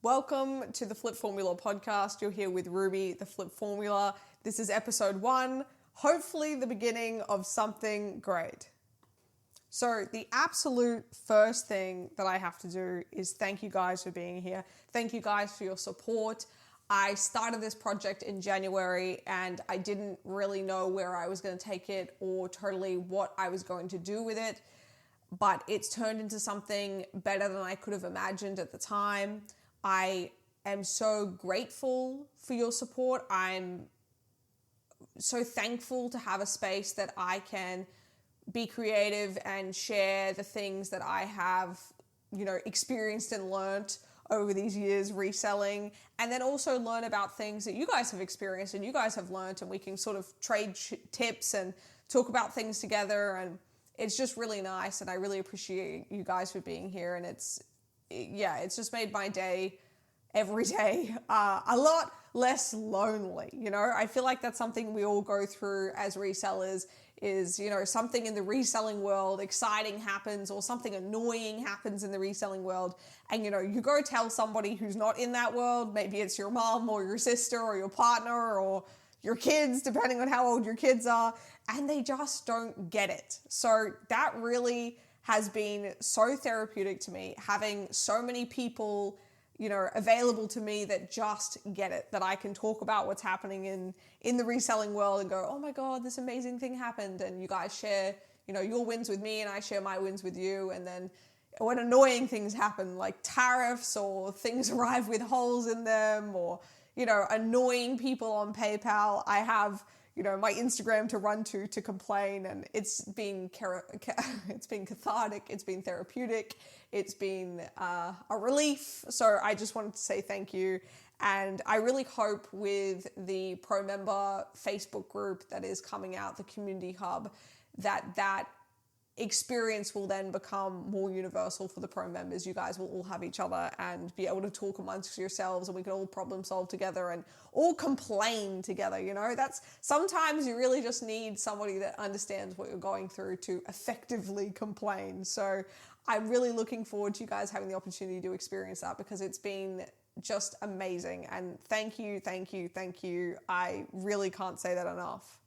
Welcome to the Flip Formula podcast. You're here with Ruby, the Flip Formula. This is episode 1, hopefully the beginning of something great. So the absolute first thing that I have to do is thank you guys for being here. Thank you guys for your support. I started this project in January and I didn't really know where I was going to take it or totally what I was going to do with it, but it's turned into something better than I could have imagined at the time. I am so grateful for your support. I'm so thankful to have a space that I can be creative and share the things that I have, experienced and learnt over these years reselling, and then also learn about things that you guys have experienced and you guys have learnt, and we can sort of trade tips and talk about things together. And it's just really nice, and I really appreciate you guys for being here. And it's just made my day every day a lot less lonely. I feel like that's something we all go through as resellers is, something in the reselling world exciting happens or something annoying happens in the reselling world. And, you go tell somebody who's not in that world, maybe it's your mom or your sister or your partner or your kids, depending on how old your kids are, and they just don't get it. So that really has been so therapeutic to me, having so many people, available to me that just get it, that I can talk about what's happening in the reselling world and go, oh my God, this amazing thing happened. And you guys share, your wins with me and I share my wins with you. And then when annoying things happen, like tariffs or things arrive with holes in them or, annoying people on PayPal, I have my Instagram to run to complain, and it's been cathartic, it's been therapeutic, it's been a relief. So I just wanted to say thank you, and I really hope with the pro member Facebook group that is coming out, the community hub, that experience will then become more universal for the pro members. You guys will all have each other and be able to talk amongst yourselves, and we can all problem solve together and all complain together. That's sometimes you really just need somebody that understands what you're going through to effectively complain. So I'm really looking forward to you guys having the opportunity to experience that, because it's been just amazing. And thank you. I really can't say that enough.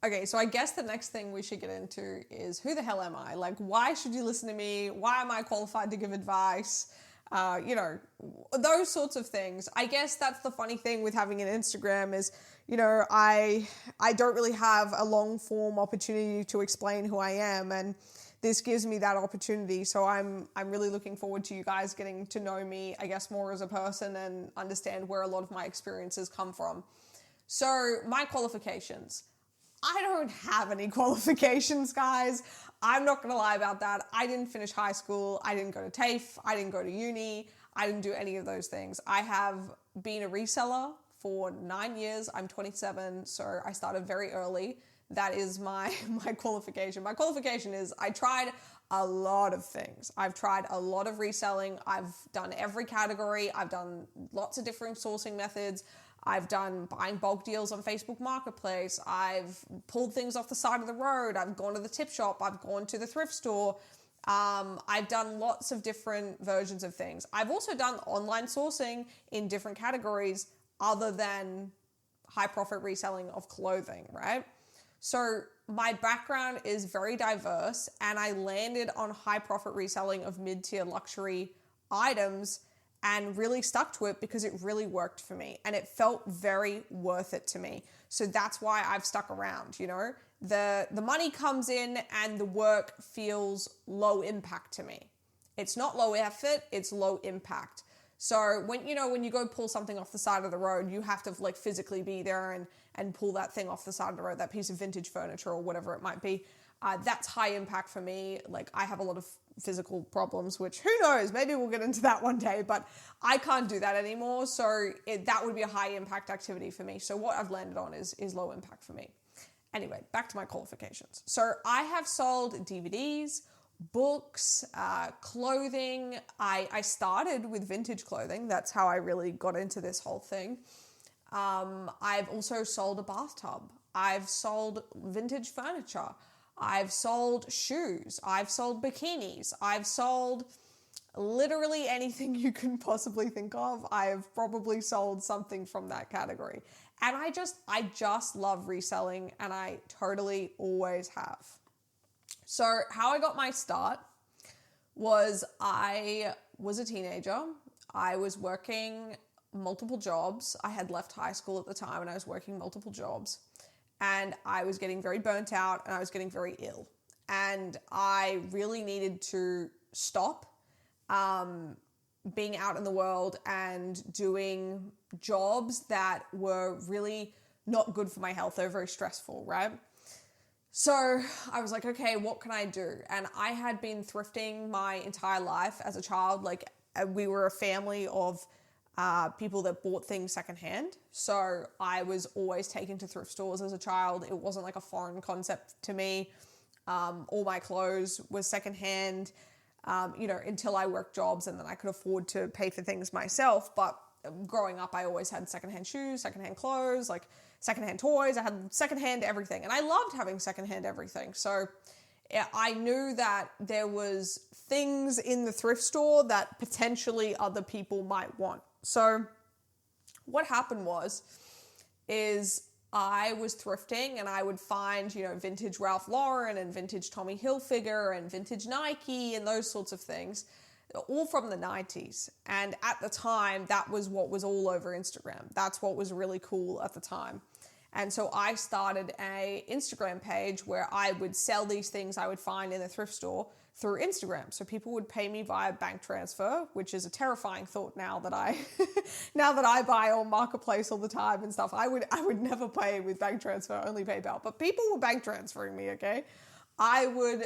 Okay, so I guess the next thing we should get into is, who the hell am I? Like, why should you listen to me? Why am I qualified to give advice? Those sorts of things. I guess that's the funny thing with having an Instagram is, I don't really have a long form opportunity to explain who I am, and this gives me that opportunity. So I'm really looking forward to you guys getting to know me, I guess, more as a person and understand where a lot of my experiences come from. So my qualifications. I don't have any qualifications, guys. I'm not going to lie about that. I didn't finish high school. I didn't go to TAFE. I didn't go to uni. I didn't do any of those things. I have been a reseller for 9 years. I'm 27, so I started very early. That is my qualification. My qualification is I tried a lot of things. I've tried a lot of reselling. I've done every category. I've done lots of different sourcing methods. I've done buying bulk deals on Facebook Marketplace. I've pulled things off the side of the road. I've gone to the tip shop. I've gone to the thrift store. I've done lots of different versions of things. I've also done online sourcing in different categories other than high profit reselling of clothing, right? So my background is very diverse, and I landed on high profit reselling of mid-tier luxury items and really stuck to it because it really worked for me and it felt very worth it to me. So that's why I've stuck around, The money comes in and the work feels low impact to me. It's not low effort, it's low impact. So when you go pull something off the side of the road, you have to physically be there and pull that thing off the side of the road, that piece of vintage furniture or whatever it might be. That's high impact for me. Like, I have a lot of physical problems, which who knows, maybe we'll get into that one day, but I can't do that anymore. So that would be a high impact activity for me. So what I've landed on is low impact for me. Anyway, back to my qualifications. So I have sold DVDs, books, clothing. I started with vintage clothing. That's how I really got into this whole thing. I've also sold a bathtub. I've sold vintage furniture. I've sold shoes. I've sold bikinis. I've sold Literally anything you can possibly think of, I have probably sold something from that category. And I just love reselling, and I totally always have. So how I got my start was I was a teenager. I was working multiple jobs. I had left high school at the time and I was working multiple jobs. And I was getting very burnt out and I was getting very ill. And I really needed to stop being out in the world and doing jobs that were really not good for my health. They were very stressful, right? So I was like, okay, what can I do? And I had been thrifting my entire life as a child. Like, we were a family of people that bought things secondhand. So I was always taken to thrift stores as a child. It wasn't like a foreign concept to me. All my clothes was secondhand, until I worked jobs and then I could afford to pay for things myself. But growing up, I always had secondhand shoes, secondhand clothes, like secondhand toys. I had secondhand everything. And I loved having secondhand everything. So I knew that there was things in the thrift store that potentially other people might want. So what happened is I was thrifting and I would find, vintage Ralph Lauren and vintage Tommy Hilfiger and vintage Nike and those sorts of things, all from the 90s. And at the time, that was what was all over Instagram. That's what was really cool at the time. And so I started a Instagram page where I would sell these things I would find in the thrift store through Instagram. So people would pay me via bank transfer, which is a terrifying thought now that I buy on Marketplace all the time and stuff. I would never pay with bank transfer, only PayPal. But people were bank transferring me, okay? I would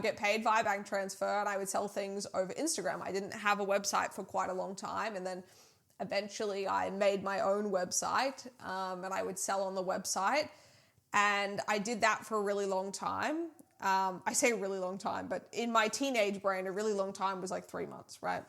get paid via bank transfer and I would sell things over Instagram. I didn't have a website for quite a long time, and then eventually I made my own website and I would sell on the website, and I did that for a really long time. I say a really long time, but in my teenage brain, a really long time was like 3 months, right?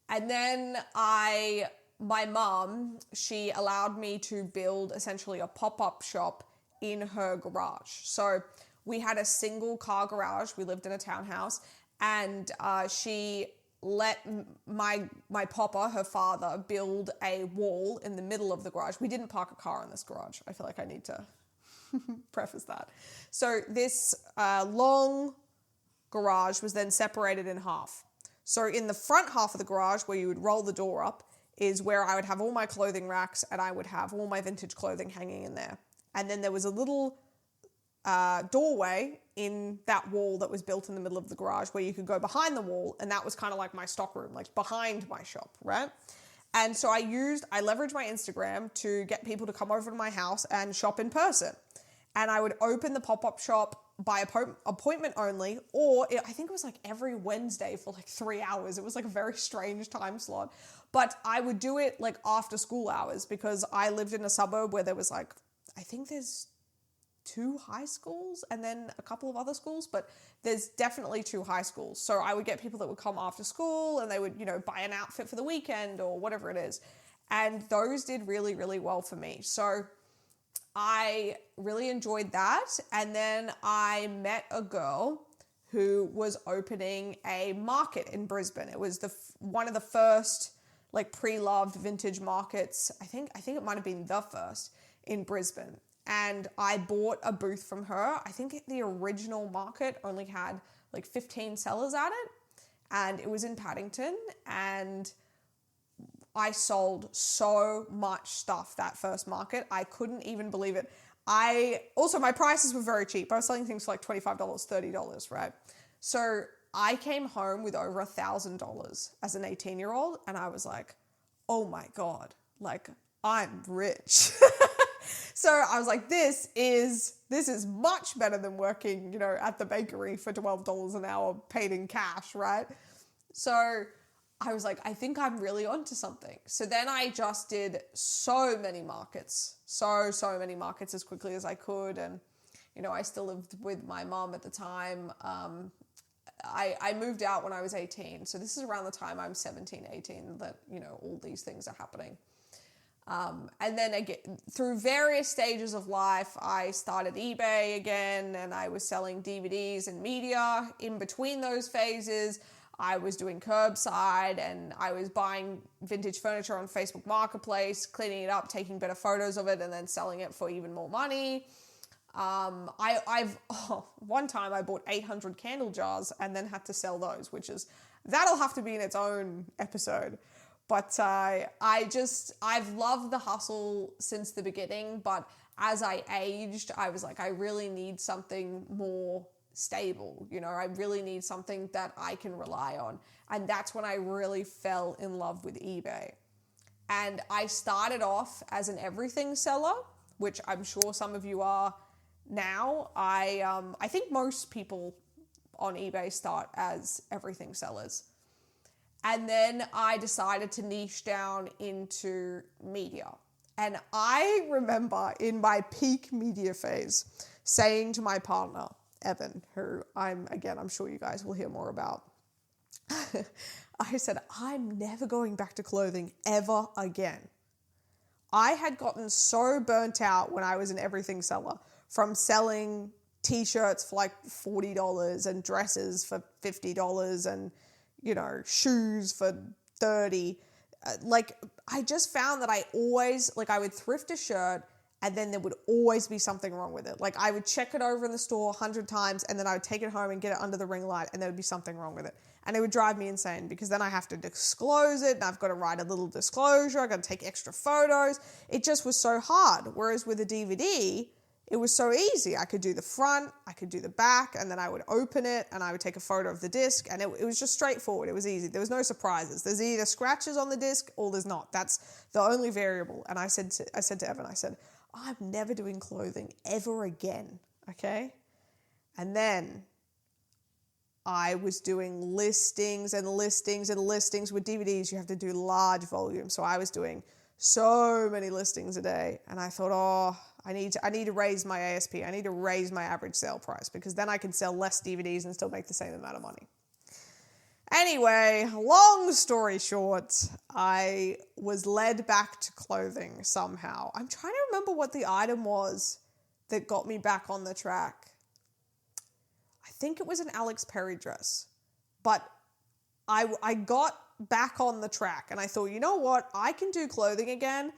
And then my mom, she allowed me to build essentially a pop-up shop in her garage. So we had a single car garage. We lived in a townhouse, and she let my papa, her father, build a wall in the middle of the garage. We didn't park a car in this garage. I feel like I need to preface that. So this long garage was then separated in half. So in the front half of the garage, where you would roll the door up, is where I would have all my clothing racks and I would have all my vintage clothing hanging in there. And then there was a little doorway in that wall that was built in the middle of the garage where you could go behind the wall, and that was kind of like my stock room, like behind my shop, right? And so I leveraged my Instagram to get people to come over to my house and shop in person. And I would open the pop-up shop by appointment only, or I think it was like every Wednesday for like 3 hours. It was like a very strange time slot. But I would do it like after school hours because I lived in a suburb where there was like, I think there's 2 high schools and then a couple of other schools, but there's definitely 2 high schools. So I would get people that would come after school and they would, buy an outfit for the weekend or whatever it is. And those did really, really well for me. So I really enjoyed that. And then I met a girl who was opening a market in Brisbane. It was one of the first like pre-loved vintage markets. I think it might have been the first in Brisbane. And I bought a booth from her. I think the original market only had like 15 sellers at it. And it was in Paddington. And I sold so much stuff that first market. I couldn't even believe it. My prices were very cheap. I was selling things for like $25, $30, right? So I came home with over $1,000 as an 18-year-old. And I was like, oh my God, like I'm rich. So I was like, this is much better than working, at the bakery for $12 an hour paid in cash, right? So I was like, I think I'm really onto something. So then I just did so many markets as quickly as I could. And, I still lived with my mom at the time. I moved out when I was 18. So this is around the time I'm 17, 18 that, all these things are happening. And then again, through various stages of life, I started eBay again, and I was selling DVDs and media. In between those phases, I was doing curbside, and I was buying vintage furniture on Facebook Marketplace, cleaning it up, taking better photos of it, and then selling it for even more money. One time I bought 800 candle jars and then had to sell those, that'll have to be in its own episode. But I've loved the hustle since the beginning, but as I aged, I was like, I really need something more stable. I really need something that I can rely on. And that's when I really fell in love with eBay. And I started off as an everything seller, which I'm sure some of you are now. I think most people on eBay start as everything sellers. And then I decided to niche down into media. And I remember in my peak media phase saying to my partner, Evan, who I'm sure you guys will hear more about. I said, I'm never going back to clothing ever again. I had gotten so burnt out when I was an everything seller from selling t-shirts for like $40 and dresses for $50 and, shoes for $30. I just found that I would thrift a shirt and then there would always be something wrong with it. I would check it over in the store 100 times and then I would take it home and get it under the ring light and there would be something wrong with it. And it would drive me insane because then I have to disclose it and I've got to write a little disclosure. I've got to take extra photos. It just was so hard. Whereas with a DVD, it was so easy. I could do the front, I could do the back, and then I would open it and I would take a photo of the disc, and it was just straightforward. It was easy. There was no surprises. There's either scratches on the disc or there's not. That's the only variable. And I said to Evan, I'm never doing clothing ever again, okay? And then I was doing listings and listings and listings. With DVDs, you have to do large volume. So I was doing so many listings a day. And I thought, I need to raise my ASP. I need to raise my average sale price because then I can sell less DVDs and still make the same amount of money. Anyway, long story short, I was led back to clothing somehow. I'm trying to remember what the item was that got me back on the track. I think it was an Alex Perry dress. But I got back on the track and I thought, you know what? I can do clothing again,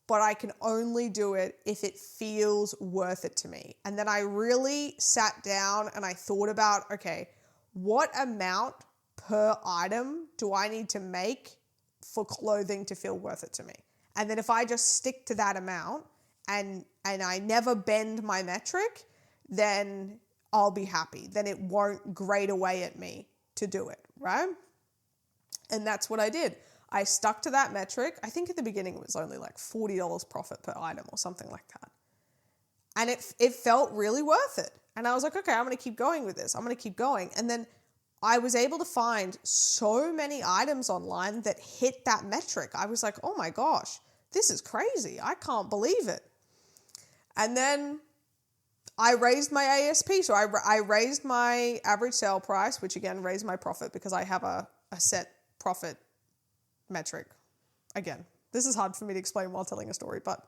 but I can only do it if it feels worth it to me. And then I really sat down and I thought about, okay, what amount per item do I need to make for clothing to feel worth it to me? And then if I just stick to that amount and I never bend my metric, then I'll be happy. Then it won't grate away at me to do it, right? And that's what I did. I stuck to that metric. I think at the beginning it was only like $40 profit per item or something like that. And it felt really worth it. And I was like, okay, I'm going to keep going with this. I'm going to keep going. And then I was able to find so many items online that hit that metric. I was like, oh my gosh, this is crazy. I can't believe it. And then I raised my ASP. So I raised my average sale price, which again raised my profit because I have a set profit metric. Again, this is hard for me to explain while telling a story, but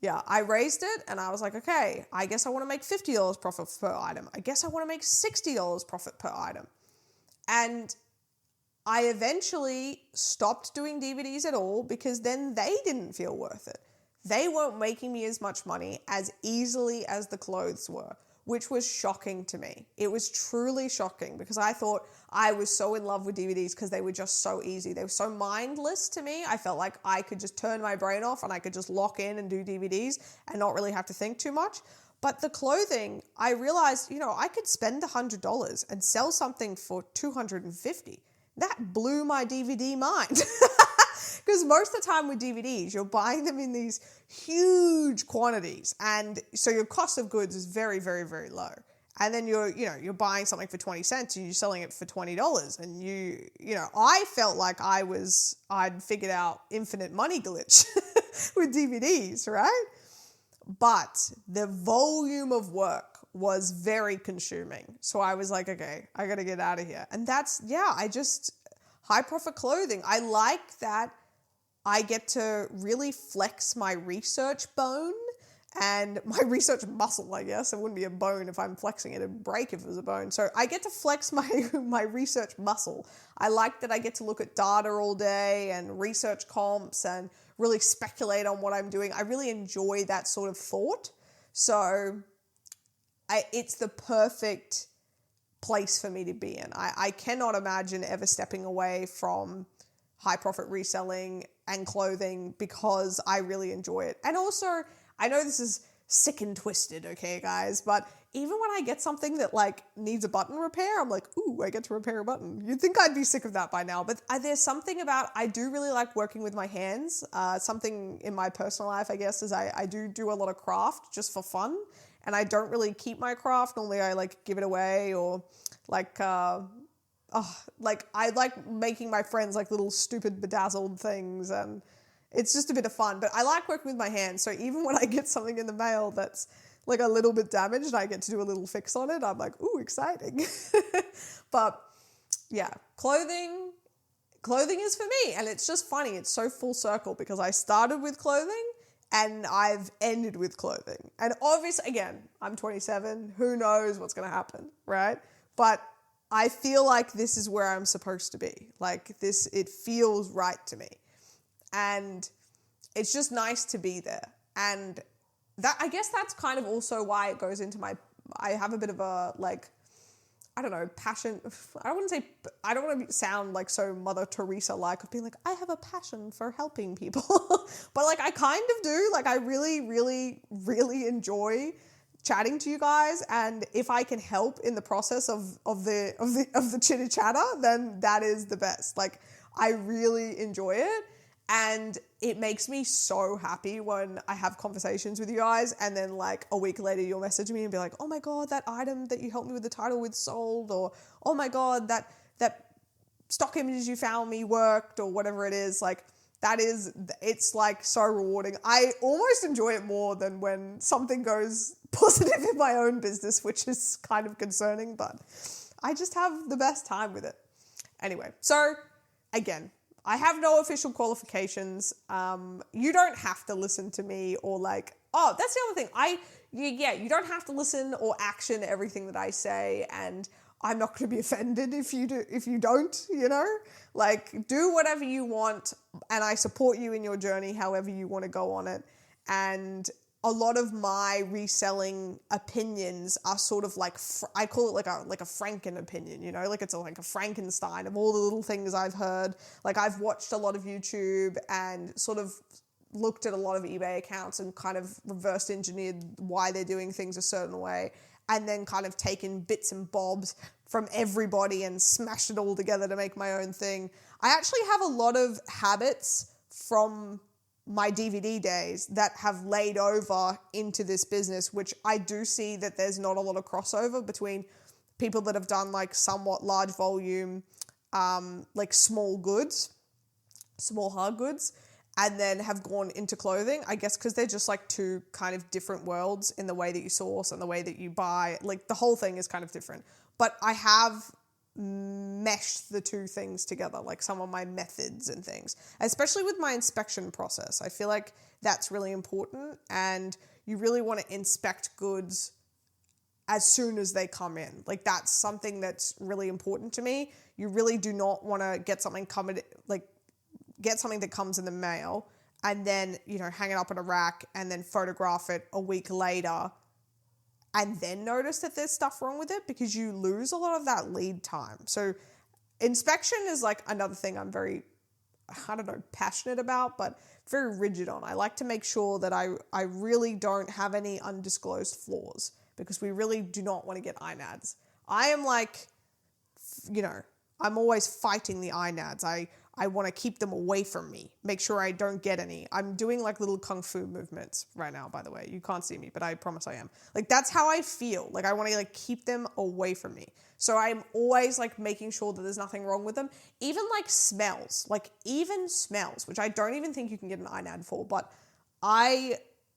yeah, I raised it and I was like, okay, I guess I want to make $50 profit per item. I guess I want to make $60 profit per item. And I eventually stopped doing DVDs at all because then they didn't feel worth it. They weren't making me as much money as easily as the clothes were, which was shocking to me. It was truly shocking because I thought I was so in love with DVDs because they were just so easy. They were so mindless to me. I felt like I could just turn my brain off and I could just lock in and do DVDs and not really have to think too much. But the clothing, I realized, I could spend $100 and sell something for $250. That blew my DVD mind. Because most of the time with DVDs, you're buying them in these huge quantities. And so your cost of goods is very, very, very low. And then you're buying something for 20 cents and you're selling it for $20. And I felt like I'd figured out infinite money glitch with DVDs, right? But the volume of work was very consuming. So I was like, okay, I got to get out of here. And high profit clothing. I like that I get to really flex my research bone and my research muscle, I guess. It wouldn't be a bone if I'm flexing it. It'd break if it was a bone. So I get to flex my research muscle. I like that I get to look at data all day and research comps and really speculate on what I'm doing. I really enjoy that sort of thought. So it's the perfect place for me to be in. I cannot imagine ever stepping away from high profit reselling and clothing because I really enjoy it. And also, I know this is sick and twisted, okay, guys, but even when I get something that like needs a button repair, I'm like, ooh, I get to repair a button. You'd think I'd be sick of that by now, but there's something about, I do really like working with my hands. Something in my personal life, I guess, is I do a lot of craft just for fun, and I don't really keep my craft. Normally I like give it away, or like, I like making my friends like little stupid bedazzled things, and it's just a bit of fun. But I like working with my hands, so even when I get something in the mail that's like a little bit damaged and I get to do a little fix on it, I'm like, ooh, exciting. But yeah, clothing is for me, and it's just funny. It's so full circle because I started with clothing and I've ended with clothing. And obviously, again, I'm 27. Who knows what's going to happen, right? But I feel like this is where I'm supposed to be. Like this, it feels right to me. And it's just nice to be there. And that, I guess that's kind of also why it goes into I have a bit of a, like, I don't know, passion. I don't want to sound like so Mother Teresa-like of being like, I have a passion for helping people. But like, I kind of do. Like, I really, really, really enjoy chatting to you guys, and if I can help in the process of the chitter chatter, then that is the best. Like, I really enjoy it, and it makes me so happy when I have conversations with you guys, and then like a week later you'll message me and be like, oh my god, that item that you helped me with the title with sold, or oh my god, that stock images you found me worked, or whatever it is. Like, it's like so rewarding. I almost enjoy it more than when something goes positive in my own business, which is kind of concerning, but I just have the best time with it. Anyway, so again, I have no official qualifications. You don't have to listen to me, or like, oh, that's the other thing. You don't have to listen or action everything that I say, and I'm not going to be offended if you don't, you know? Like, do whatever you want, and I support you in your journey however you want to go on it. And a lot of my reselling opinions are sort of like, I call it like a Franken opinion, you know? Like, it's like a Frankenstein of all the little things I've heard. Like, I've watched a lot of YouTube and sort of looked at a lot of eBay accounts and kind of reverse engineered why they're doing things a certain way, and then kind of taken bits and bobs from everybody and smashed it all together to make my own thing. I actually have a lot of habits from my DVD days that have laid over into this business, which I do see that there's not a lot of crossover between people that have done like somewhat large volume, like small hard goods, and then have gone into clothing, I guess because they're just like two kind of different worlds in the way that you source and the way that you buy. Like, the whole thing is kind of different. But I have meshed the two things together, like some of my methods and things, especially with my inspection process. I feel like that's really important, and you really want to inspect goods as soon as they come in. Like, that's something that's really important to me. You really do not want to get something that comes in the mail and then, you know, hang it up on a rack and then photograph it a week later and then notice that there's stuff wrong with it, because you lose a lot of that lead time. So inspection is like another thing I'm very, passionate about, but very rigid on. I like to make sure that I really don't have any undisclosed flaws, because we really do not want to get INADs. I am like, you know, I'm always fighting the INADs. I want to keep them away from me, make sure I don't get any. I'm doing like little kung fu movements right now, by the way. You can't see me, but I promise I am. Like, that's how I feel. Like, I want to like keep them away from me. So I'm always like making sure that there's nothing wrong with them. Even like smells, which I don't even think you can get an INAD for, but I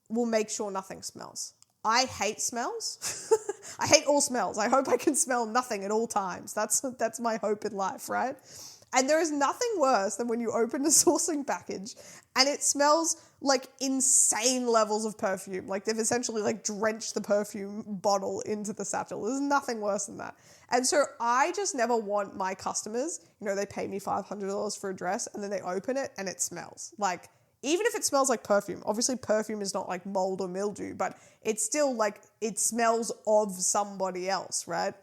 will make sure nothing smells. I hate smells. I hate all smells. I hope I can smell nothing at all times. That's my hope in life, right? And there is nothing worse than when you open a sourcing package and it smells like insane levels of perfume. Like they've essentially like drenched the perfume bottle into the satchel. There's nothing worse than that. And so I just never want my customers, they pay me $500 for a dress and then they open it and it smells. Like, even if it smells like perfume, obviously perfume is not like mold or mildew, but it's still like it smells of somebody else, right?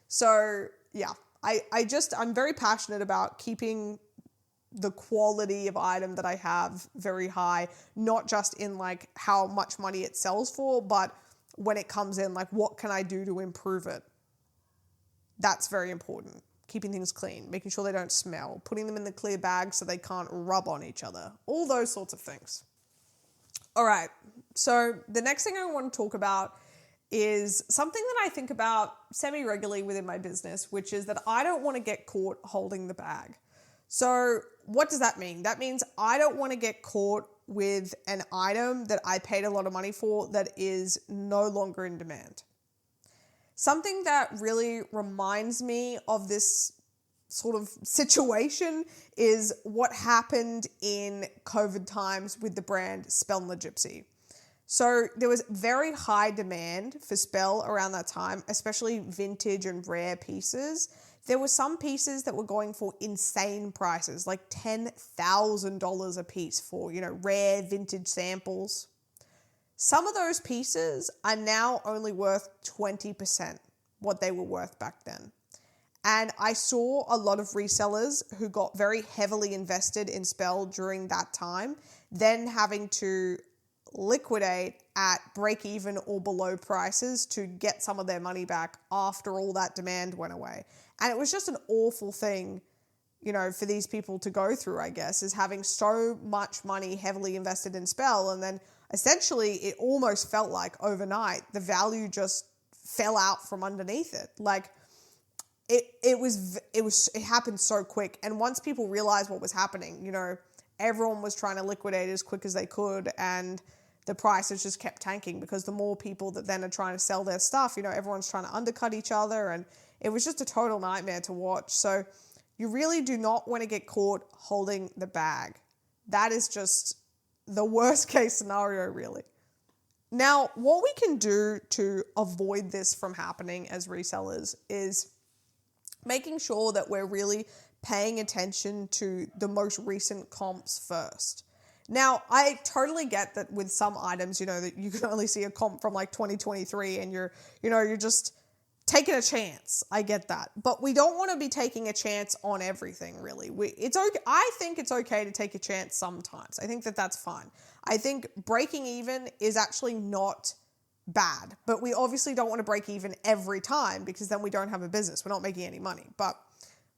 So yeah, I'm very passionate about keeping the quality of item that I have very high, not just in like how much money it sells for, but when it comes in, like what can I do to improve it? That's very important. Keeping things clean, making sure they don't smell, putting them in the clear bag so they can't rub on each other, all those sorts of things. All right, so the next thing I want to talk about is something that I think about semi-regularly within my business, which is that I don't want to get caught holding the bag. So what does that mean? That means I don't want to get caught with an item that I paid a lot of money for that is no longer in demand. Something that really reminds me of this sort of situation is what happened in COVID times with the brand Spell and the Gypsy. So there was very high demand for Spell around that time, especially vintage and rare pieces. There were some pieces that were going for insane prices, like $10,000 a piece for, rare vintage samples. Some of those pieces are now only worth 20% what they were worth back then. And I saw a lot of resellers who got very heavily invested in Spell during that time, then having to liquidate at break even or below prices to get some of their money back after all that demand went away. And it was just an awful thing, for these people to go through, I guess, is having so much money heavily invested in Spell. And then essentially it almost felt like overnight the value just fell out from underneath it. Like it happened so quick. And once people realized what was happening, everyone was trying to liquidate as quick as they could, and the prices just kept tanking because the more people that then are trying to sell their stuff, everyone's trying to undercut each other, and it was just a total nightmare to watch. So you really do not want to get caught holding the bag. That is just the worst case scenario, really. Now, what we can do to avoid this from happening as resellers is making sure that we're really paying attention to the most recent comps first. Now, I totally get that with some items, that you can only see a comp from like 2023 and you're just taking a chance. I get that. But we don't want to be taking a chance on everything, really. It's okay. I think it's okay to take a chance sometimes. I think that that's fine. I think breaking even is actually not bad, but we obviously don't want to break even every time because then we don't have a business. We're not making any money. But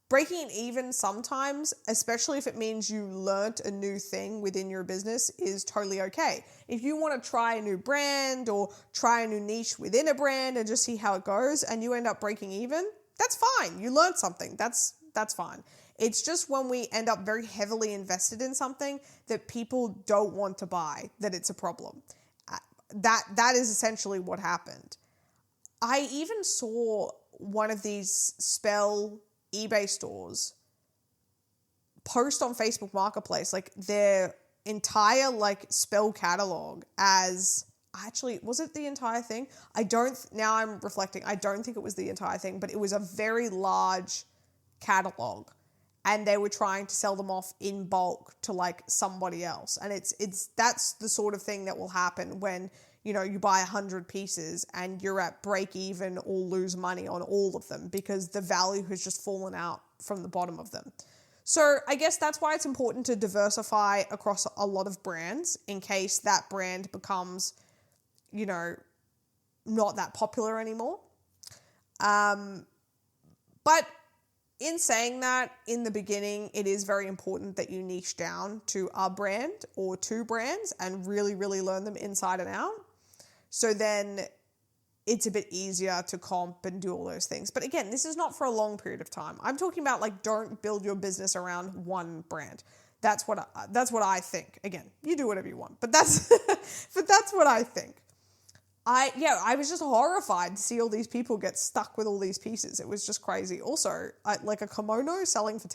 breaking even sometimes, especially if it means you learnt a new thing within your business, is totally okay. If you want to try a new brand or try a new niche within a brand and just see how it goes and you end up breaking even, that's fine. You learned something. That's fine. It's just when we end up very heavily invested in something that people don't want to buy that it's a problem. That is essentially what happened. I even saw one of these Spell eBay stores post on Facebook Marketplace, like their entire like Spell catalog as, actually, was it the entire thing? Now I'm reflecting, I don't think it was the entire thing, but it was a very large catalog and they were trying to sell them off in bulk to like somebody else. And that's the sort of thing that will happen when you buy 100 pieces and you're at break even or lose money on all of them because the value has just fallen out from the bottom of them. So I guess that's why it's important to diversify across a lot of brands in case that brand becomes, not that popular anymore. But in saying that, in the beginning, it is very important that you niche down to a brand or two brands and really, really learn them inside and out. So then it's a bit easier to comp and do all those things. But again, this is not for a long period of time. I'm talking about like, don't build your business around one brand. That's what I think. Again, you do whatever you want, but that's what I think. I was just horrified to see all these people get stuck with all these pieces. It was just crazy. Also, like a kimono selling for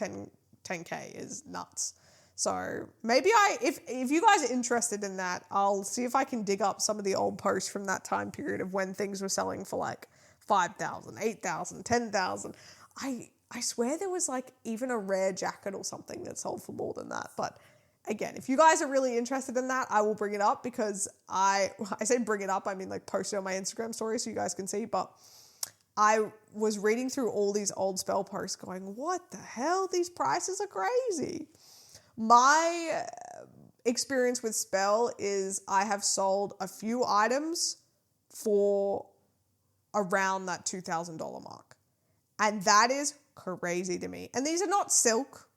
10K is nuts. So maybe if you guys are interested in that, I'll see if I can dig up some of the old posts from that time period of when things were selling for like 5,000, 8,000, 10,000. I swear there was like even a rare jacket or something that sold for more than that. But again, if you guys are really interested in that, I will bring it up because I say bring it up, I mean like post it on my Instagram story so you guys can see. But I was reading through all these old spell posts going, what the hell? These prices are crazy. My experience with spell is I have sold a few items for around that $2,000 mark. And that is crazy to me. And these are not silk.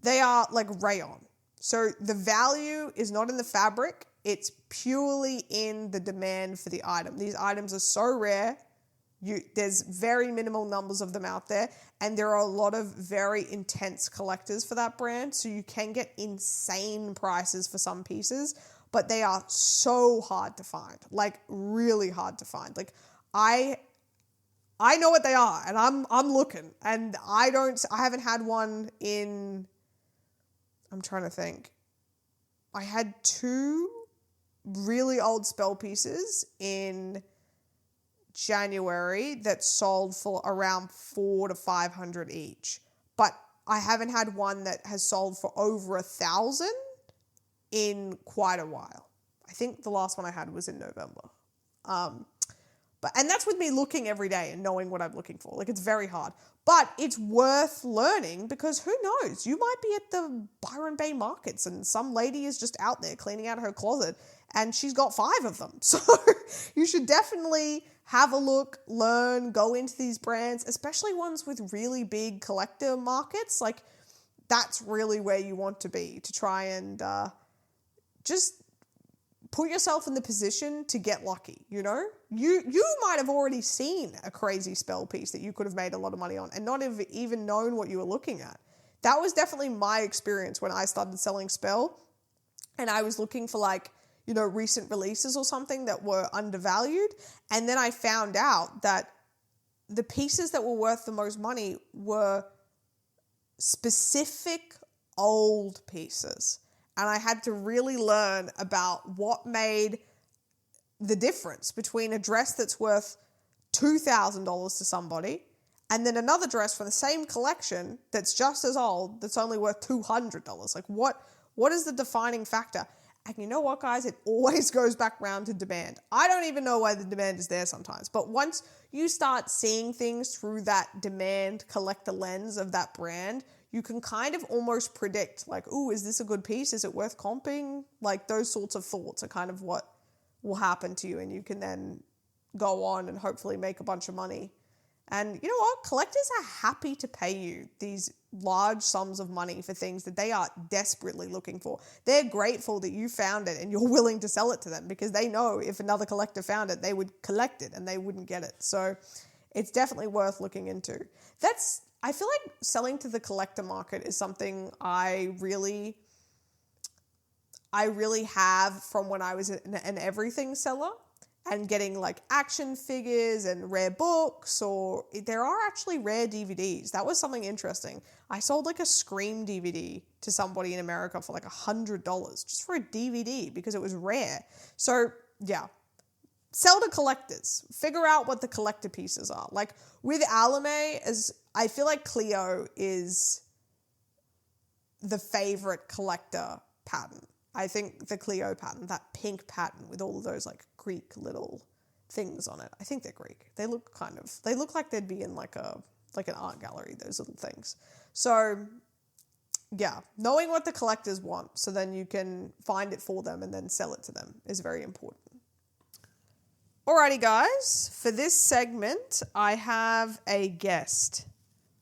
They are like rayon. So the value is not in the fabric. It's purely in the demand for the item. These items are so rare. There's very minimal numbers of them out there. And there are a lot of very intense collectors for that brand. So you can get insane prices for some pieces. But they are so hard to find. Like really hard to find. Like I know what they are, and I'm looking, and I haven't had one in, I'm trying to think. I had 2 really old spell pieces in January that sold for around $400 to $500 each, but I haven't had one that has sold for over 1,000 in quite a while. I think the last one I had was in November. And that's with me looking every day and knowing what I'm looking for. Like, it's very hard. But it's worth learning because who knows? You might be at the Byron Bay markets and some lady is just out there cleaning out her closet and she's got 5 of them. So you should definitely have a look, learn, go into these brands, especially ones with really big collector markets. Like, that's really where you want to be to try and just put yourself in the position to get lucky, you know? You might have already seen a crazy spell piece that you could have made a lot of money on and not have even known what you were looking at. That was definitely my experience when I started selling spell and I was looking for like, you know, recent releases or something that were undervalued. And then I found out that the pieces that were worth the most money were specific old pieces. And I had to really learn about what made the difference between a dress that's worth $2,000 to somebody and then another dress from the same collection that's just as old that's only worth $200. Like what is the defining factor? And you know what, guys? It always goes back around to demand. I don't even know why the demand is there sometimes. But once you start seeing things through that demand collector lens of that brand, you can kind of almost predict like, ooh, is this a good piece? Is it worth comping? Like those sorts of thoughts are kind of what will happen to you. And you can then go on and hopefully make a bunch of money. And you know what? Collectors are happy to pay you these large sums of money for things that they are desperately looking for. They're grateful that you found it and you're willing to sell it to them because they know if another collector found it, they would collect it and they wouldn't get it. So it's definitely worth looking into. I feel like selling to the collector market is something I really have from when I was an everything seller and getting like action figures and rare books, or there are actually rare DVDs. That was something interesting. I sold like a Scream DVD to somebody in America for like $100 just for a DVD because it was rare. So yeah, sell to collectors. Figure out what the collector pieces are. Like with Alame, I feel like Cleo is the favorite collector pattern. I think the Cleo pattern, that pink pattern with all of those like Greek little things on it. I think they're Greek. They look like they'd be in like an art gallery, those little things. So yeah, knowing what the collectors want so then you can find it for them and then sell it to them is very important. Alrighty guys, for this segment, I have a guest.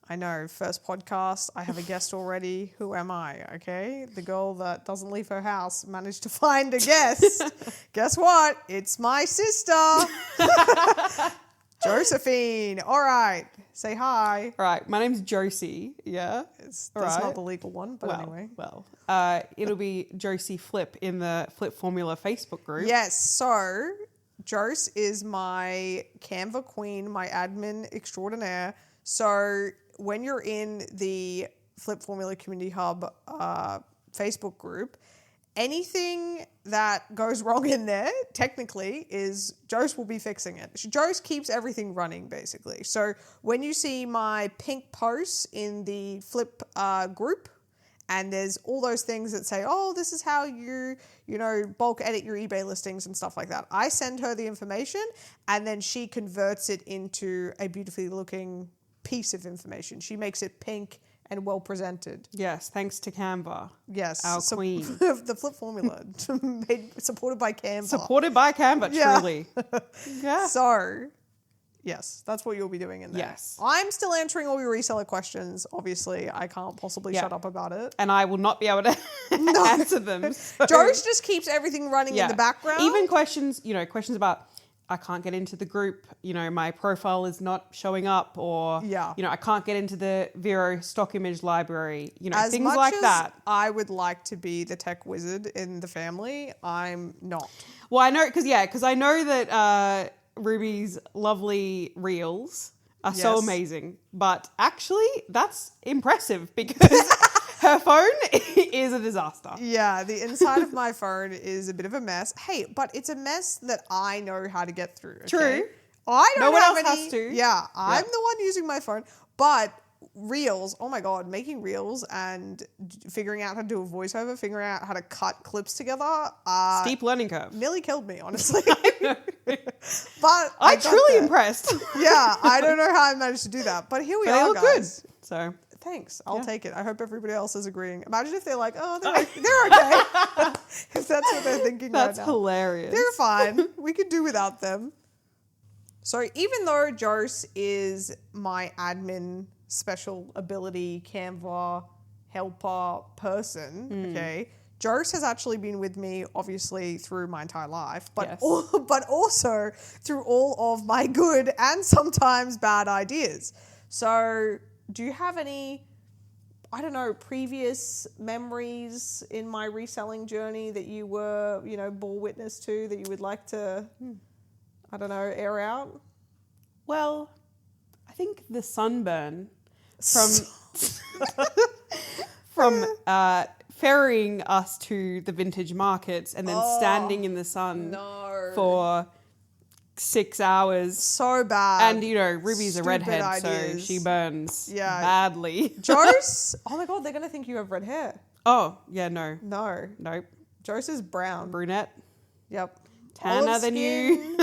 I know, first podcast, I have a guest already. Who am I, okay? The girl that doesn't leave her house managed to find a guest. Guess what? It's my sister, Josephine. All right, say hi. All right, my name's Josie, yeah? That's not the legal one, but anyway. It'll be Josie Flip in the Flip Formula Facebook group. Yes, so Jose is my Canva queen, my admin extraordinaire. So when you're in the Flip Formula Community Hub Facebook group, anything that goes wrong in there, technically, is Jose will be fixing it. Jose keeps everything running, basically. So when you see my pink posts in the Flip group, and there's all those things that say, oh, this is how you bulk edit your eBay listings and stuff like that. I send her the information, and then she converts it into a beautifully looking piece of information. She makes it pink and well presented. Yes, thanks to Canva. Yes. Our queen. The Flip Formula, supported by Canva. Supported by Canva, Yeah. truly. Yeah. So, yes, that's what you'll be doing in there. Yes. I'm still answering all your reseller questions. Obviously, I can't possibly shut up about it. And I will not be able to answer them. So. Jose just keeps everything running in the background. Even questions, questions about, I can't get into the group, my profile is not showing up, or, I can't get into the Vero stock image library, as things much like as that. I would like to be the tech wizard in the family, I'm not. Well, I know, because I know that Ruby's lovely reels are so amazing, but actually that's impressive because her phone is a disaster. Yeah, the inside of my phone is a bit of a mess. Hey, but it's a mess that I know how to get through. Okay? True. I don't no one have else any, has to. Yeah, I'm the one using my phone. But reels, oh my God, making reels and figuring out how to do a voiceover, figuring out how to cut clips together. Steep learning curve. Nearly killed me, honestly. But I'm truly impressed. Yeah, I don't know how I managed to do that. But here we are, they look guys. good. So thanks. I'll take it. I hope everybody else is agreeing. Imagine if they're like, oh, they're okay. If that's what they're thinking right now. That's hilarious. They're fine. We could do without them. So even though Jose is my admin special ability Canva helper person, okay, Jose has actually been with me, obviously, through my entire life, but but also through all of my good and sometimes bad ideas. So do you have any, I don't know, previous memories in my reselling journey that you were, bore witness to that you would like to, I don't know, air out? Well, I think the sunburn from ferrying us to the vintage markets and then standing in the sun for 6 hours. So bad. And, Ruby's a redhead, so she burns badly. Jose, oh my God, they're going to think you have red hair. Oh, yeah, no. No. Nope. Jose is brown. Brunette. Yep. Tanner than you.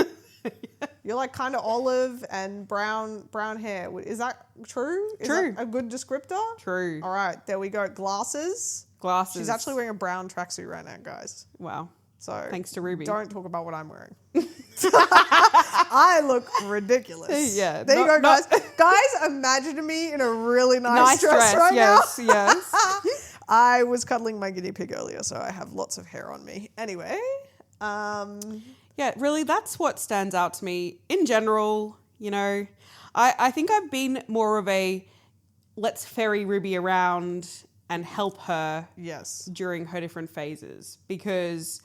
You're like kind of olive and brown hair. Is that true? True. Is that a good descriptor? True. All right, there we go. Glasses. She's actually wearing a brown tracksuit right now, guys. Wow. So thanks to Ruby. Don't talk about what I'm wearing. I look ridiculous. Yeah. There you go, guys. Guys, imagine me in a really nice dress right yes, now. Yes. I was cuddling my guinea pig earlier, so I have lots of hair on me. Anyway, yeah, really, that's what stands out to me in general. I think I've been more of a let's ferry Ruby around and help her during her different phases, because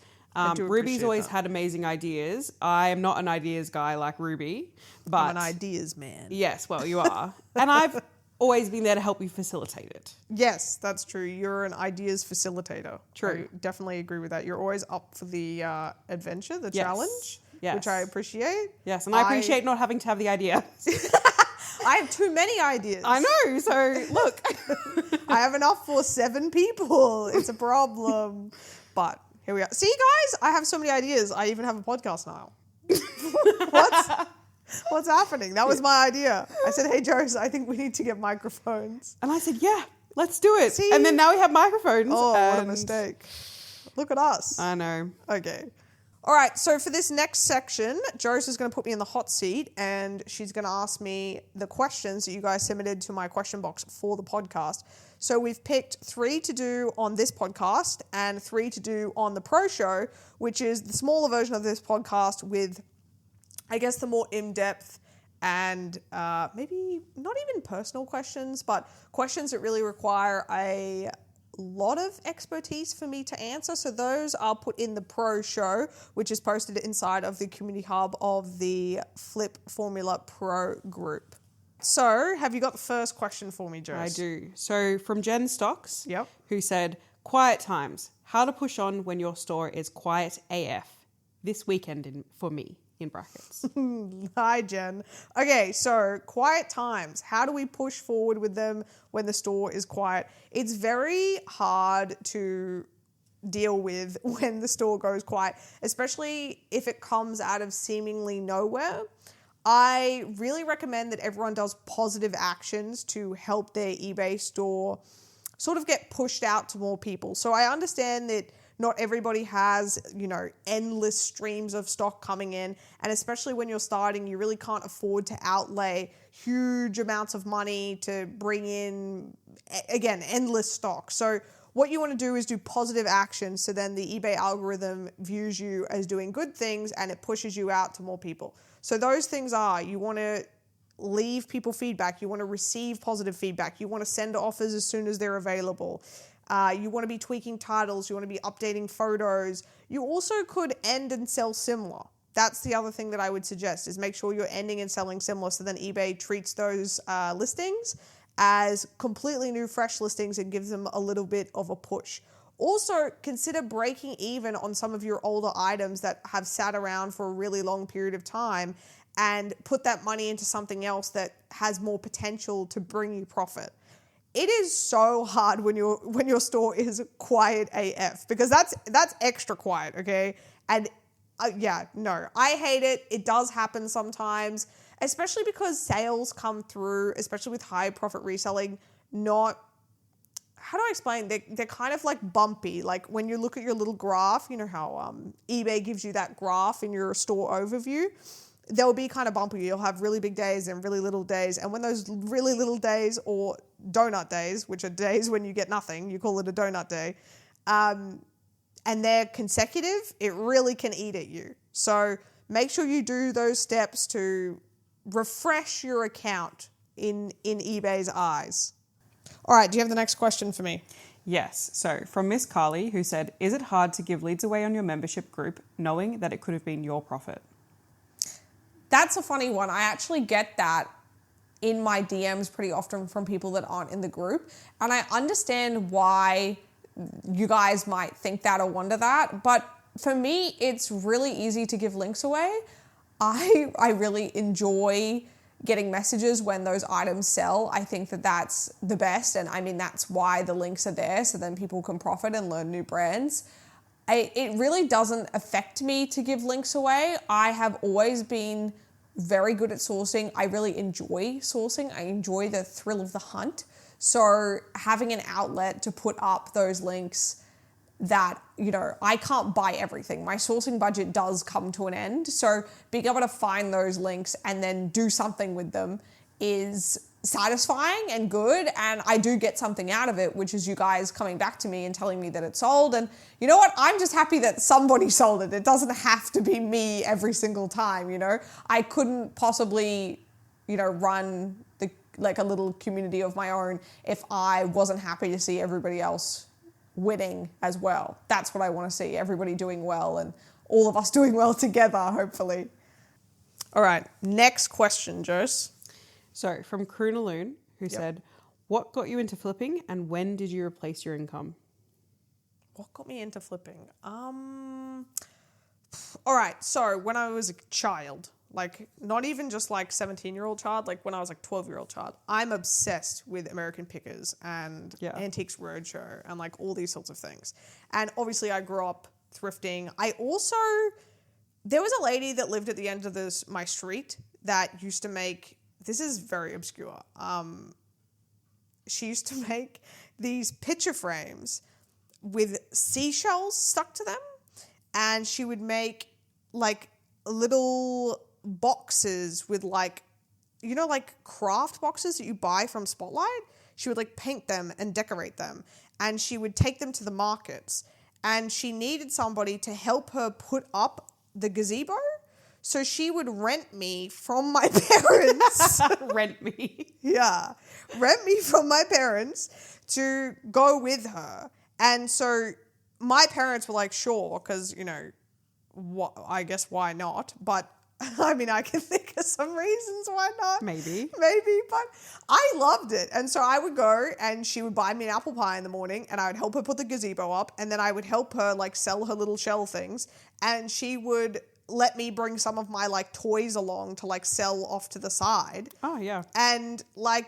Ruby's always had amazing ideas. I am not an ideas guy like Ruby, but I'm an ideas man. Yes, well, you are. And I've always been there to help you facilitate it. Yes, that's true. You're an ideas facilitator. True. I definitely agree with that. You're always up for the adventure, the challenge, which I appreciate. Yes, and I appreciate not having to have the idea. I have too many ideas. I know, so look. I have enough for 7 people. It's a problem. But here we are. See, guys, I have so many ideas. I even have a podcast now. What's happening? That was my idea. I said, hey, Jose, I think we need to get microphones. And I said, yeah, let's do it. See? And then now we have microphones. Oh, what a mistake. Look at us. I know. Okay. All right, so for this next section, Jose is going to put me in the hot seat and she's going to ask me the questions that you guys submitted to my question box for the podcast. So we've picked 3 to do on this podcast and 3 to do on the Pro Show, which is the smaller version of this podcast with, I guess, the more in-depth and maybe not even personal questions, but questions that really require a lot of expertise for me to answer. So those are put in the Pro Show, which is posted inside of the community hub of the Flip Formula Pro group. So, have you got the first question for me, Jess? I do. So from Jen Stocks, Yep. who said, quiet times, how to push on when your store is quiet AF. This weekend for me, in brackets. Hi, Jen. Okay, so quiet times. How do we push forward with them when the store is quiet? It's very hard to deal with when the store goes quiet, especially if it comes out of seemingly nowhere. I really recommend that everyone does positive actions to help their eBay store sort of get pushed out to more people. So I understand that not everybody has, endless streams of stock coming in. And especially when you're starting, you really can't afford to outlay huge amounts of money to bring in, again, endless stock. So what you want to do is do positive actions, so then the eBay algorithm views you as doing good things and it pushes you out to more people. So those things are, you want to leave people feedback, you want to receive positive feedback, you want to send offers as soon as they're available, you want to be tweaking titles, you want to be updating photos. You also could end and sell similar. That's the other thing that I would suggest, is make sure you're ending and selling similar, so then eBay treats those listings as completely new, fresh listings and gives them a little bit of a push. Also, consider breaking even on some of your older items that have sat around for a really long period of time and put that money into something else that has more potential to bring you profit. It is so hard when your store is quiet AF, because that's extra quiet, okay? And I hate it. It does happen sometimes, especially because sales come through, especially with high profit reselling, how do I explain? They're kind of like bumpy. Like when you look at your little graph, you know how eBay gives you that graph in your store overview? They'll be kind of bumpy. You'll have really big days and really little days. And when those really little days, or donut days, which are days when you get nothing, you call it a donut day, and they're consecutive, it really can eat at you. So make sure you do those steps to refresh your account in eBay's eyes. All right, do you have the next question for me? Yes. So from Miss Carly, who said, is it hard to give leads away on your membership group knowing that it could have been your profit? That's a funny one. I actually get that in my DMs pretty often from people that aren't in the group. And I understand why you guys might think that or wonder that. But for me, it's really easy to give links away. I really enjoy getting messages when those items sell. I think that that's the best. And I mean, that's why the links are there, so then people can profit and learn new brands. It really doesn't affect me to give links away. I have always been very good at sourcing. I really enjoy sourcing. I enjoy the thrill of the hunt. So having an outlet to put up those links that, I can't buy everything. My sourcing budget does come to an end. So being able to find those links and then do something with them is satisfying and good, and I do get something out of it, which is you guys coming back to me and telling me that it sold. And you know what? I'm just happy that somebody sold it. It doesn't have to be me every single time, I couldn't possibly, run a little community of my own if I wasn't happy to see everybody else winning as well. That's what I want to see, everybody doing well and all of us doing well together, hopefully. All right, next question, Jose. So from Kroonaloon, who said, what got you into flipping and when did you replace your income? What got me into flipping? All right, so when I was a child, not even just 17-year-old child, when I was 12-year-old child, I'm obsessed with American Pickers and Antiques Roadshow and all these sorts of things. And obviously I grew up thrifting. There was a lady that lived at the end of my street that used to make, this is very obscure. She used to make these picture frames with seashells stuck to them. And she would make little boxes with craft boxes that you buy from Spotlight. She would paint them and decorate them. And she would take them to the markets. And she needed somebody to help her put up the gazebo. So she would rent me from my parents. Rent me. Yeah. Rent me from my parents to go with her. And so my parents were sure, because, I guess why not? But I mean, I can think of some reasons why not. Maybe, but I loved it. And so I would go and she would buy me an apple pie in the morning and I would help her put the gazebo up and then I would help her like sell her little shell things and she would let me bring some of my like toys along to like sell off to the side. Oh, yeah. And like,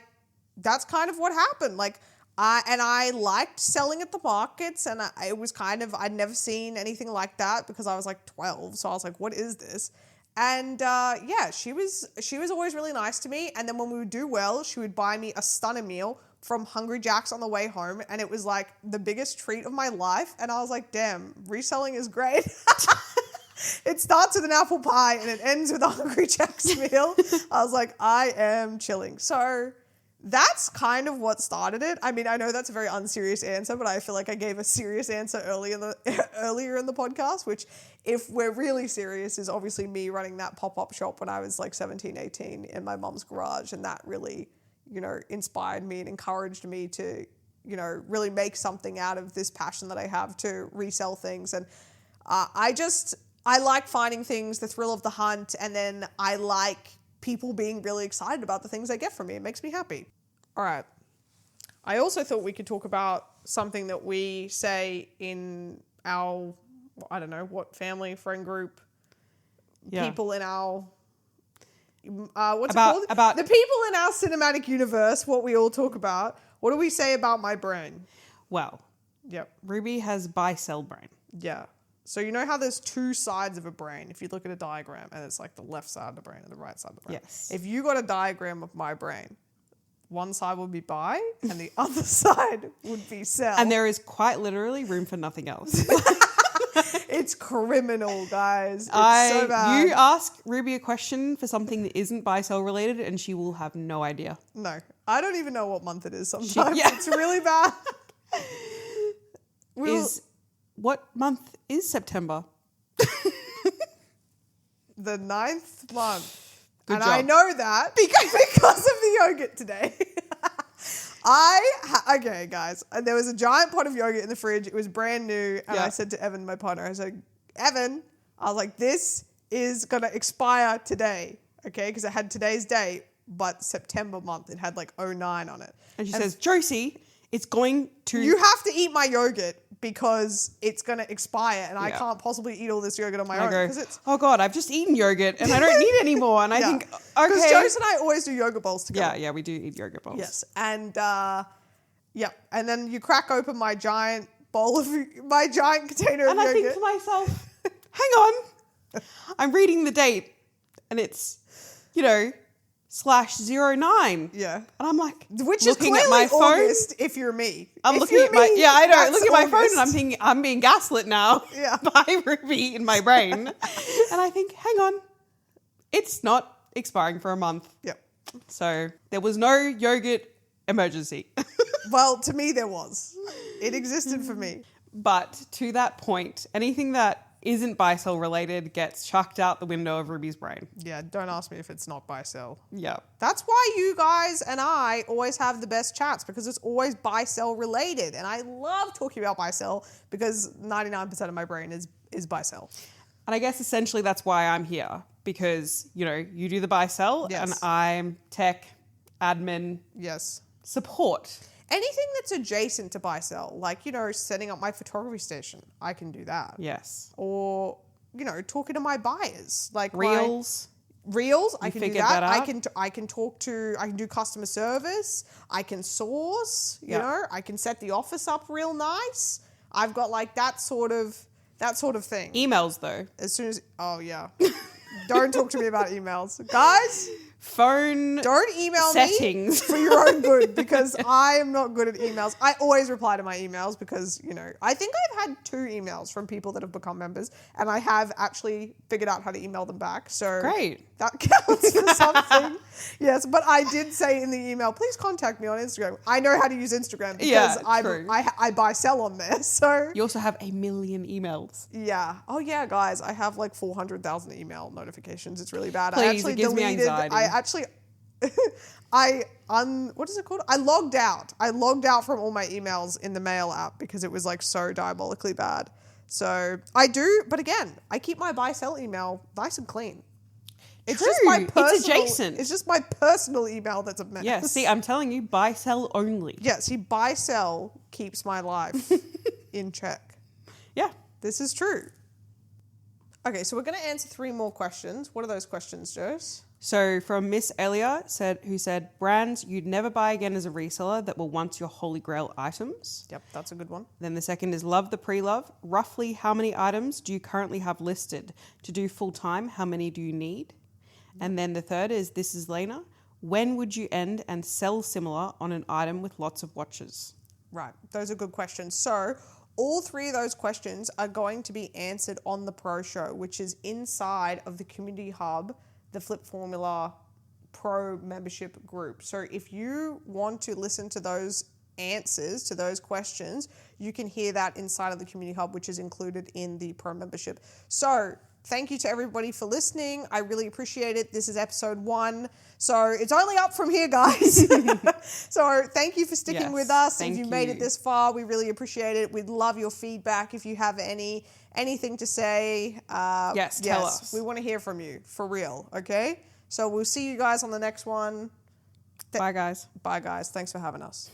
that's kind of what happened. Like, I liked selling at the markets and it was kind of, I'd never seen anything like that because I was like 12. So I was like, what is this? And yeah, she was always really nice to me. And then when we would do well, she would buy me a stunner meal from Hungry Jack's on the way home. And it was like the biggest treat of my life. And I was like, damn, reselling is great. It starts with an apple pie and it ends with a Hungry Jack's meal. I was like, I am chilling. So that's kind of what started it. I mean, I know that's a very unserious answer, but I feel like I gave a serious answer earlier in the podcast, which if we're really serious is obviously me running that pop-up shop when I was like 17, 18 in my mom's garage. And that really, you know, inspired me and encouraged me to, you know, really make something out of this passion that I have to resell things. And I like finding things, the thrill of the hunt, and then I like people being really excited about the things they get from me. It makes me happy. All right. I also thought we could talk about something that we say in our, I don't know, what family, friend group, people in our, what's it called? About the people in our cinematic universe, what we all talk about. What do we say about my brain? Well, yep. Ruby has buy-sell brain. Yeah. So you know how there's two sides of a brain if you look at a diagram and it's like the left side of the brain and the right side of the brain. Yes. If you got a diagram of my brain, one side would be buy and the other side would be sell. And there is quite literally room for nothing else. It's criminal, guys. It's so bad. You ask Ruby a question for something that isn't buy-sell related and she will have no idea. No. I don't even know what month it is sometimes. It's really bad. What month is September? The 9th month. Good and job. I know that because of the yogurt today. Okay, guys. There was a giant pot of yogurt in the fridge. It was brand new. And I said to Evan, my partner, I said, Evan, I was like, this is going to expire today. Okay, because it had today's date, but September month. It had like 09 on it. And she says, Josie, it's going to... You have to eat my yogurt because it's going to expire and I can't possibly eat all this yogurt on my own. Oh God, I've just eaten yogurt and I don't need any more. And I think, okay. Because Josie and I always do yogurt bowls together. Yeah, we do eat yogurt bowls. Yes. And and then you crack open my giant container of yogurt. And I think to myself, hang on, I'm reading the date and it's, /09. Yeah. And I'm like, which is clearly at my phone. August if you're me. I'm if looking you're at my, me, I know, that's looking at my phone August. and I'm thinking, I'm being gaslit now by Ruby in my brain. And I think, hang on, it's not expiring for a month. Yep. So there was no yogurt emergency. Well, to me there was. It existed for me. But to that point, anything that isn't buy-sell related gets chucked out the window of Ruby's brain. Yeah, don't ask me if it's not buy-sell. Yeah. That's why you guys and I always have the best chats, because it's always buy-sell related. And I love talking about buy-sell because 99% of my brain is buy-sell. And I guess essentially that's why I'm here, because, you do the buy-sell and I'm tech, admin, support. Anything that's adjacent to buy-sell, like, setting up my photography station, I can do that. Yes. Or, talking to my buyers. Like Reels. I can do that. I can do customer service. I can source, I can set the office up real nice. I've got like that sort of thing. Emails though. As soon as, don't talk to me about emails. Guys. Phone don't email settings. Me for your own good, because I am not good at emails. I always reply to my emails because, I think I've had 2 emails from people that have become members and I have actually figured out how to email them back. So great. That counts for something. Yes, but I did say in the email, please contact me on Instagram. I know how to use Instagram because I buy sell on there. So you also have 1 million emails. Yeah. Oh yeah, guys, I have like 400,000 email notifications. It's really bad. Please, I actually it gives me anxiety. What is it called? I logged out. I logged out from all my emails in the mail app because it was like so diabolically bad. So I do, but again, I keep my buy sell email nice and clean. It's True. just my It's personal, adjacent. It's just my personal email that's a mess. Yeah, see, I'm telling you, buy, sell only. Yeah, see, buy, sell keeps my life in check. Yeah. This is true. Okay, so we're going to answer 3 more questions. What are those questions, Jose? So from Miss Elia, who said, brands you'd never buy again as a reseller that were once your holy grail items. Yep, that's a good one. Then the second is love the pre-love. Roughly how many items do you currently have listed? To do full time, how many do you need? And then the third is, this is Lena. When would you end and sell similar on an item with lots of watches? Right, those are good questions. So all 3 of those questions are going to be answered on the Pro Show, which is inside of the Community Hub, the Flip Formula Pro membership group. So if you want to listen to those answers to those questions, you can hear that inside of the Community Hub, which is included in the Pro membership. So thank you to everybody for listening. I really appreciate it. This is episode 1. So it's only up from here, guys. So thank you for sticking with us. If you made it this far, we really appreciate it. We'd love your feedback. If you have anything to say, tell us. We want to hear from you, for real, okay? So we'll see you guys on the next one. Bye, guys. Bye, guys. Thanks for having us.